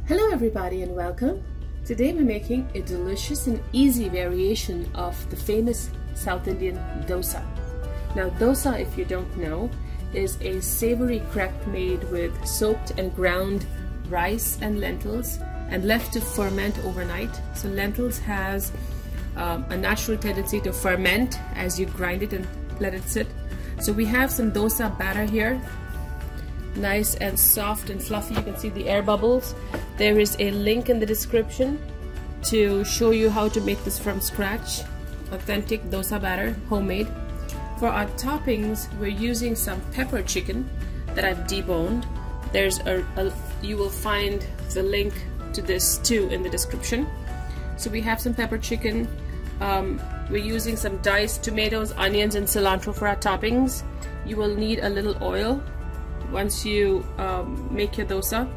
Hello everybody and welcome. Today we're making a delicious and easy variation of the famous South Indian dosa. Now dosa, if you don't know, is a savory crepe made with soaked and ground rice and lentils and left to ferment overnight. So lentils has a natural tendency to ferment as you grind it and let it sit. So we have some dosa batter here, nice and soft and fluffy. You can see the air bubbles. There is a link in the description to show you how to make this from scratch, authentic dosa batter, homemade. For our toppings, we're using some pepper chicken that I've deboned. There's you will find the link to this too in the description. So we have some pepper chicken. We're using some diced tomatoes, onions, and cilantro for our toppings. You will need a little oil once you make your dosa,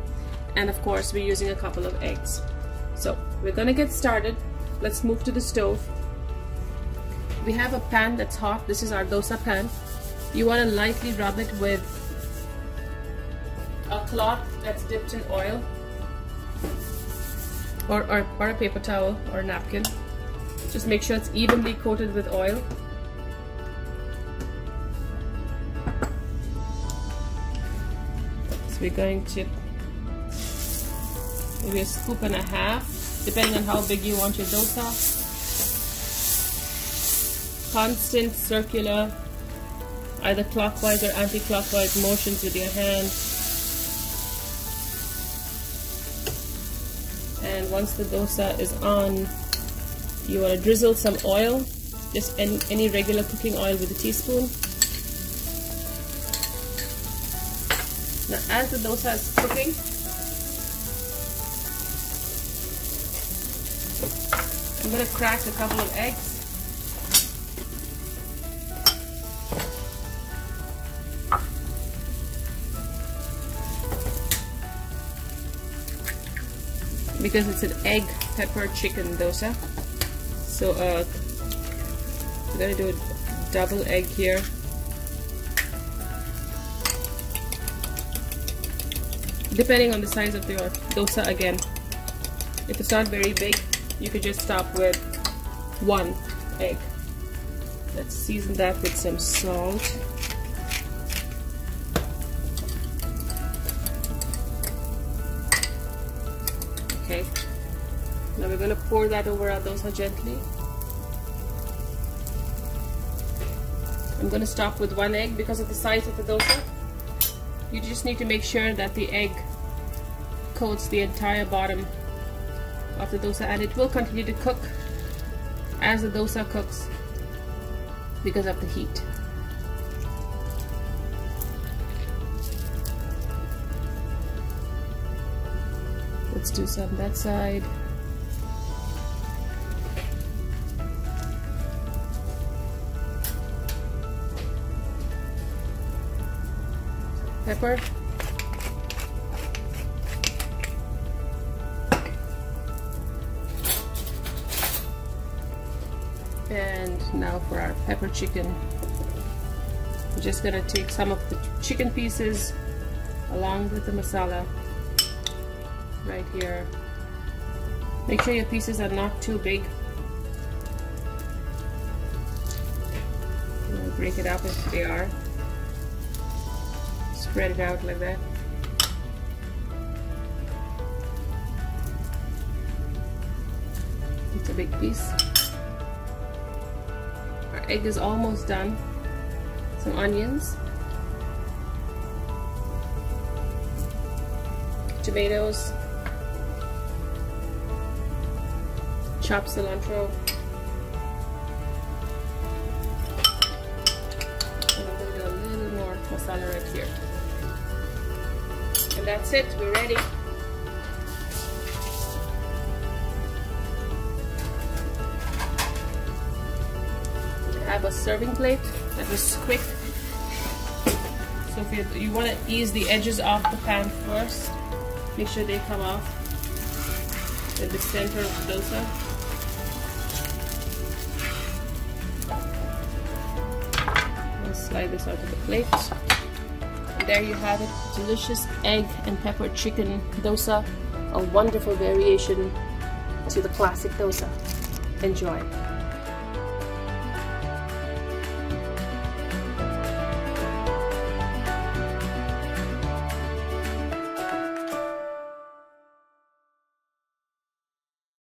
and of course we're using a couple of eggs. So we're gonna get started. Let's move to the stove. We have a pan that's hot. This is our dosa pan. You want to lightly rub it with a cloth that's dipped in oil, or a paper towel or a napkin. Just make sure it's evenly coated with oil. So we're going to maybe a scoop and a half, depending on how big you want your dosa. Constant circular, either clockwise or anti-clockwise motions with your hand. And once the dosa is on, you want to drizzle some oil, just any regular cooking oil with a teaspoon. Now as the dosa is cooking, I'm going to crack a couple of eggs. Because it's an egg pepper chicken dosa. So we're going to do a double egg here. Depending on the size of your dosa again. If it's not very big, you could just stop with one egg. Let's season that with some salt. Okay, now we're going to pour that over our dosa gently. I'm going to stop with one egg because of the size of the dosa. You just need to make sure that the egg coats the entire bottom of the dosa, and it will continue to cook as the dosa cooks because of the heat. Let's do some that side. Pepper. And now for our pepper chicken. We're just gonna take some of the chicken pieces along with the masala right here. Make sure your pieces are not too big. Break it up if they are. Spread it out like that. It's a big piece. Our egg is almost done. Some onions, tomatoes, chopped cilantro, and I'm going to do a little more masala right here. And that's it, we're ready. I have a serving plate that was quick. So if you want to ease the edges off the pan first, make sure they come off in the center of the dosa. I'll slide this onto the plate. And there you have it, delicious egg and pepper chicken dosa, a wonderful variation to the classic dosa. Enjoy!